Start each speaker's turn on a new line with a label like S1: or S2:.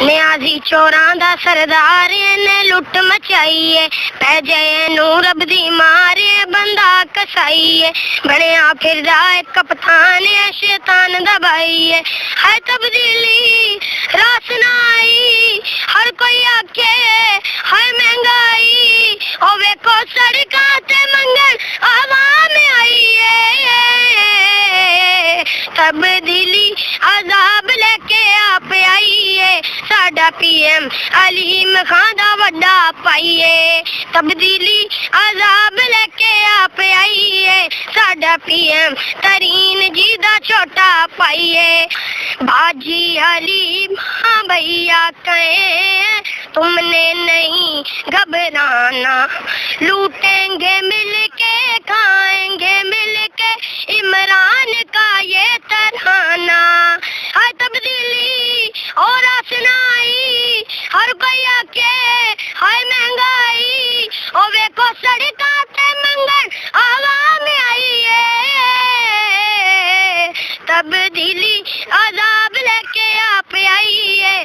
S1: न्याजी चोरां दा सरदार ने लुट मचाई है, पै जाए नू रब दी मारे बंदा कसाई है, बनया फिरदा है कप्तान है शैतान दा भाई है तब्दीली रास ना आई, हर कोई आखे है महंगाई, ओ वेखो सड़कां ते मंगन आवाम आई है, तब्दीली अजाब लेके आप आई है, साडा पीएम अलीम खां दा वड्डा भाई है, तब्दीली अजाब लेके आप आई है, साडा पीएम तरीन जी दा छोटा भाई है, बाजी अलीम हाँ भैया कहे तुमने नहीं घबराना, लूटेंगे मिलके खाएंगे मिलके इमरान का ये तराना, है तब्दीली और आसनाई, हर कोई आके है महंगाई, ओ वेखो सड़कां ते मंगन आवाम आई है, तब्दीली अजाब लेके आप आई है।